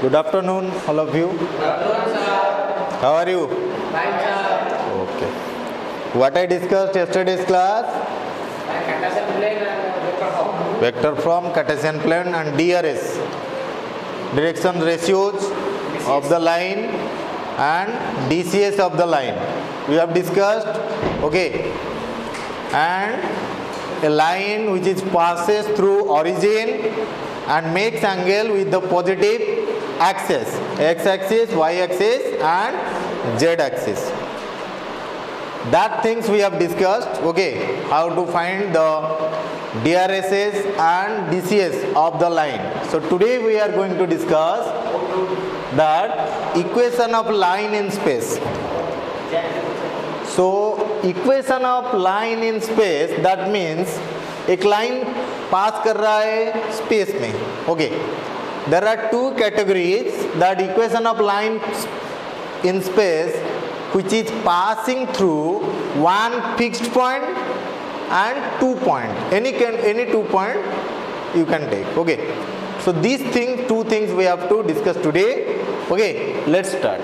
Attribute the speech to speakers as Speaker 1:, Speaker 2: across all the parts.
Speaker 1: Good afternoon, all of you.
Speaker 2: Good afternoon, sir.
Speaker 1: How are you?
Speaker 2: Fine, sir.
Speaker 1: Okay. What I discussed yesterday's class?
Speaker 2: Cartesian plane and vector form.
Speaker 1: Vector from Cartesian plane and DRS, direction ratios of the line and DCS of the line. We have discussed. Okay. And a line which is passes through origin and makes angle with the positive axis, x-axis, y-axis and z-axis. That things we have discussed. Okay, how to find the DRSs and DCS of the line. So today we are going to discuss that equation of line in space. So equation of line in space, that means एक line pass कर रहा है space में. Okay, there are two categories that equation of line in space which is passing through one fixed point and 2 point, any 2 point you can take. Okay, so these things, two things we have to discuss today. Okay, let's start.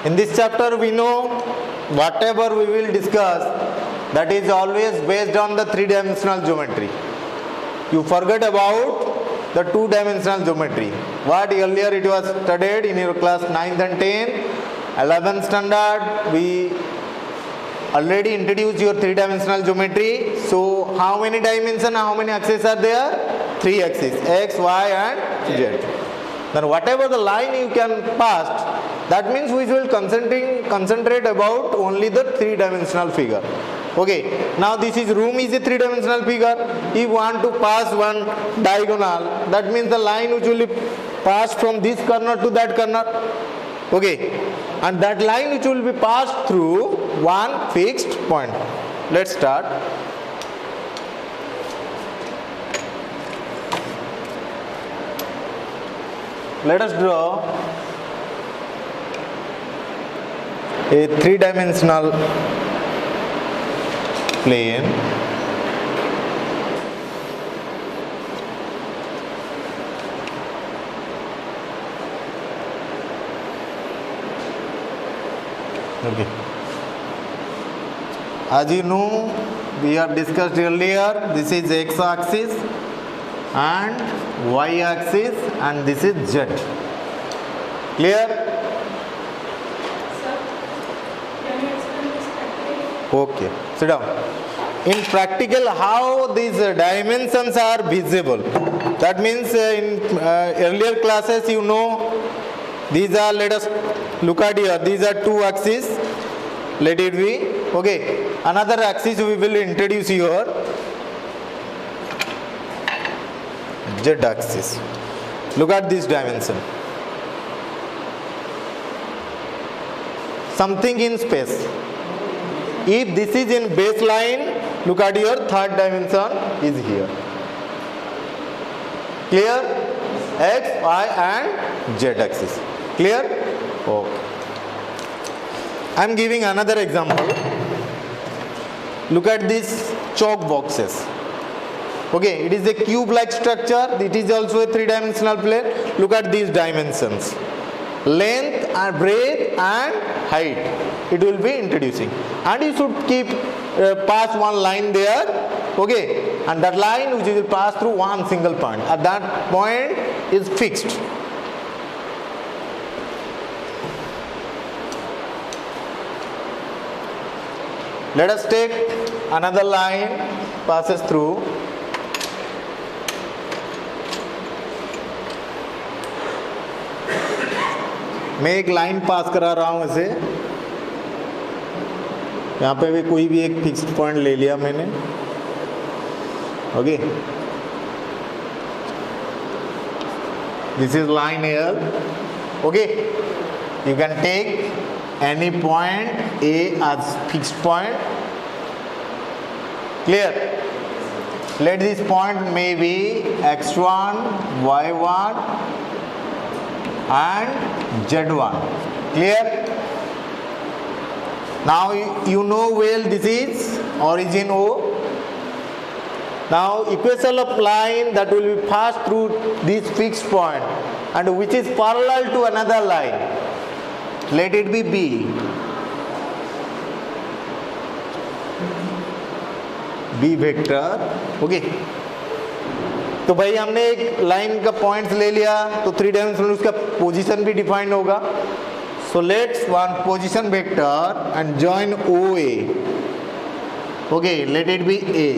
Speaker 1: In this chapter we know whatever we will discuss, that is always based on the three-dimensional geometry. You forget about the two-dimensional geometry. What earlier it was studied in your class 9th and 10th, 11th standard, we already introduced your three-dimensional geometry. So how many dimensions, how many axes are there? 3 axes, x, y and z. Then whatever the line you can pass, that means we will concentrate about only the three-dimensional figure. Okay, now this is room is a three-dimensional figure. If you want to pass one diagonal, that means the line which will pass from this corner to that corner. Okay, and that line which will be passed through one fixed point. Let's start. Let us draw a three-dimensional plane okay. As you know, we have discussed earlier, this is x-axis and y-axis and this is z. Clear? Okay, sit down. In practical, how these dimensions are visible? That means in earlier classes, you know, these are, let us look at here, these are two axes, let it be. Okay, another axis we will introduce here, z axis. Look at this dimension. Something in space. If this is in baseline, look at your third dimension is here. Clear? X, Y and Z axis. Clear? Okay. I am giving another example. Look at these chalk boxes. Okay, it is a cube-like structure. It is also a three-dimensional plane. Look at these dimensions. Length and breadth and height. It will be introducing, and you should keep pass one line there. Okay, and that line which will pass through one single point. At that point is fixed. Let us take another line passes through. मैं एक line पास करा रहा हूँ ऐसे, यहाँ पे भी कोई भी एक फिक्स्ड पॉइंट ले लिया मैंने. Okay, this is line here. Okay, you can take any point A as fixed point. Clear? Let this point may be x1, y1 and z1. Clear? Now you know well this is origin O. Now equation of line that will be passed through this fixed point and which is parallel to another line. Let it be B. B vector. Okay. तो भाई हमने एक line का points ले लिया तो three dimensional उसका position भी डिफाइन होगा. So let's one position vector and join OA. Okay, let it be A.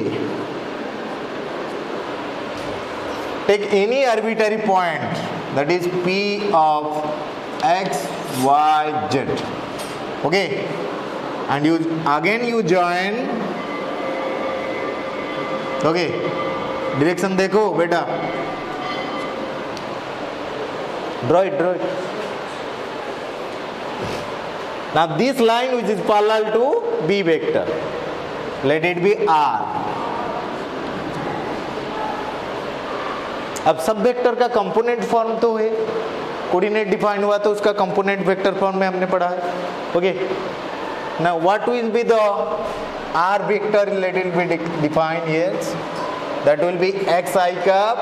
Speaker 1: Take any arbitrary point that is P of X, Y, Z. Okay, and you join. Okay, direction देखो बेटा. Draw it. Now this line which is parallel to B vector, let it be R. अब सब vector का component form तो है, coordinate define हुआ तो उसका कंपोनेंट वेक्टर फॉर्म में हमने पढ़ा है. Okay, now what will be the R vector, let it be defined here. That will be xi cap,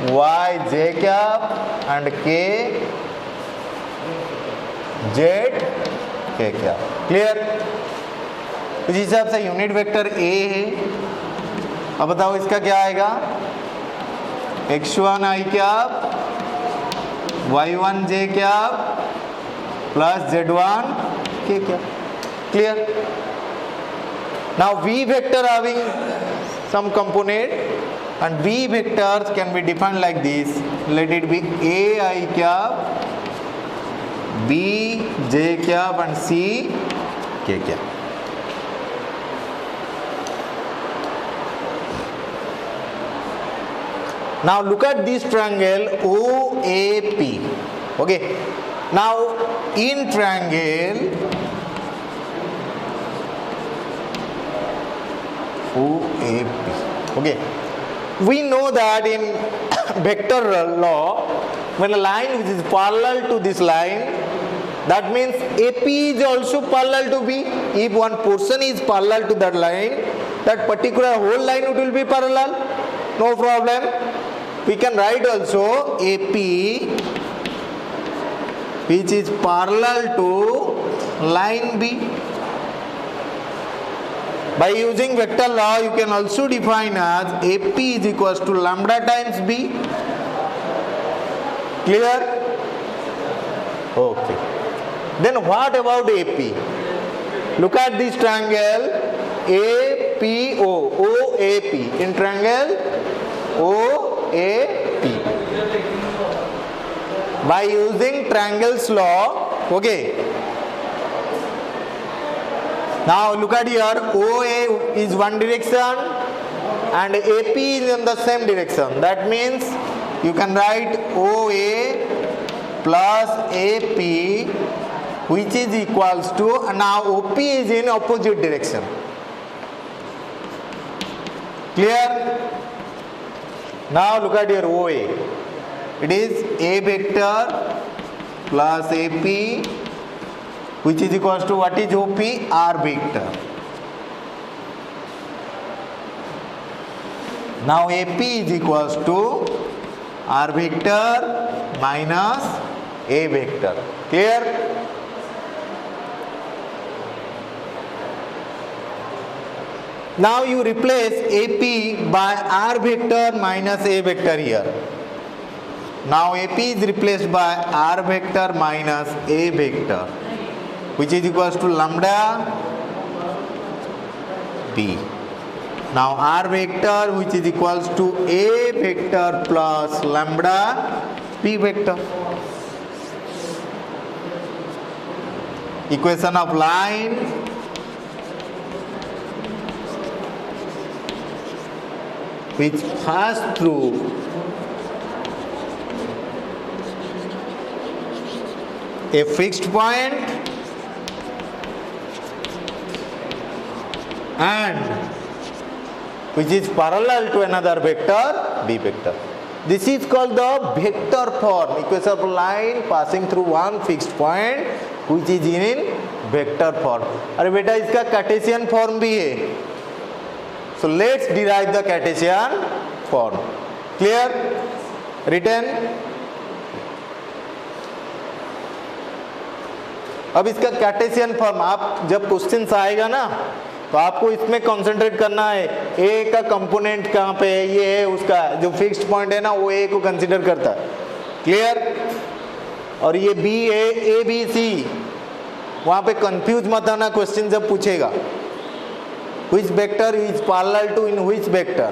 Speaker 1: yj cap and k z k cap. Clear? इस हिसाब से यूनिट वेक्टर A है. अब बताओ इसका क्या आएगा? x1 i cap, y1 j cap plus z1 k cap. Clear? Now V vector having some component and V vectors can be defined like this. Let it be A I cap, B j cap and C k cap. Now look at this triangle OAP. Okay. Now in triangle OAP. Okay. We know that in vector law, when a line which is parallel to this line, that means AP is also parallel to B. If one portion is parallel to that line, that particular whole line will be parallel. No problem. We can write also AP which is parallel to line B. By using vector law, you can also define as AP is equals to lambda times B. Clear? Okay. Then what about AP? Look at this triangle APO, OAP. In triangle OAP. By using triangles law, okay. Now look at here, OA is one direction and AP is in the same direction. That means you can write OA plus AP which is equals to, and now OP is in opposite direction. Clear? Now look at your OA. It is A vector plus AP which is equals to, what is OP? R vector. Now AP is equals to R vector minus A vector. Clear? Now you replace AP by R vector minus A vector here. Now AP is replaced by R vector minus A vector, which is equals to lambda B. Now R vector which is equals to A vector plus lambda B vector. Equation of line which pass through a fixed point and which is parallel to another vector B vector. This is called the vector form, equation of line passing through one fixed point which is in vector form. अरे बेटा इसका Cartesian form भी है. So let's derive the Cartesian form. Clear? Written? अब इसका Cartesian form आप जब question आएगा ना तो आपको इसमें कंसंट्रेट करना है. ए का कंपोनेंट कहाँ पे है, ये है उसका जो फिक्स्ड पॉइंट है ना, वो ए को कंसीडर करता है. क्लियर? और ये बी है, ए बी सी, वहां पे कंफ्यूज मत होना क्वेश्चन जब पूछेगा. Which vector is parallel to in which vector?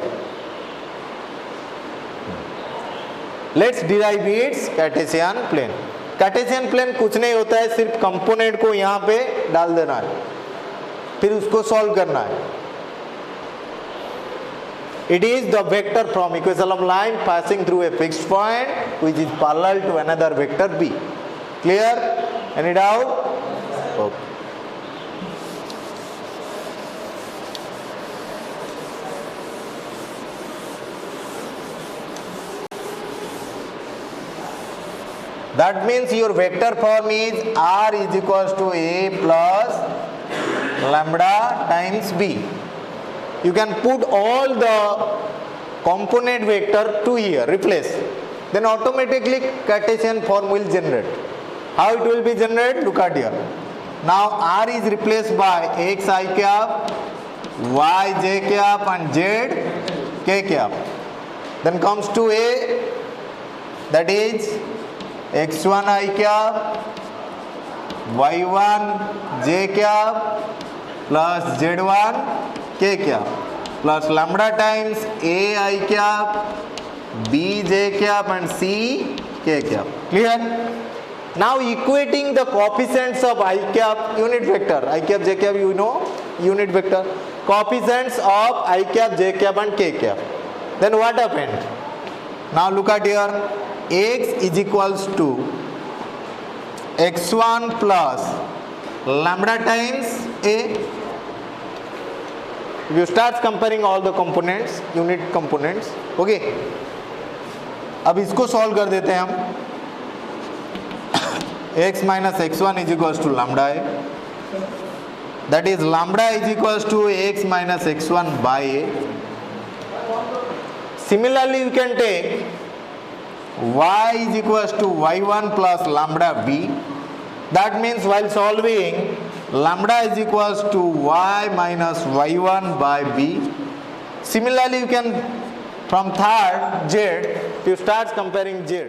Speaker 1: Let's derive its Cartesian plane. Cartesian plane कुछ नहीं होता है, सिर्फ कंपोनेंट को यहाँ पे डाल देना है, फिर उसको सॉल्व करना है. It is the vector from equation of line passing through a fixed point which is parallel to another vector B. Clear? Any doubt? Okay. That means your vector form is R is equals to A plus lambda times B. You can put all the component vector to here, replace. Then automatically Cartesian form will generate. How it will be generated? Look at here. Now R is replaced by X I cap, Y J cap and Z K cap. Then comes to A, that is x1 I cap, y1 j cap plus z1 k cap plus lambda times a I cap, b j cap and c k cap. Clear? Now equating the coefficients of I cap unit vector, I cap j cap, you know unit vector, coefficients of I cap j cap and k cap. Then what happened? Now look at here. X is equals to x1 plus lambda times a. If you start comparing all the components, unit components, okay. अब इसको solve कर देते हैं हम. x minus x1 is equals to lambda a. That is lambda is equals to x minus x1 by a. Similarly, you can take y is equals to y1 plus lambda b. That means while solving, lambda is equals to y minus y1 by b. Similarly, you can from third z, you start comparing z.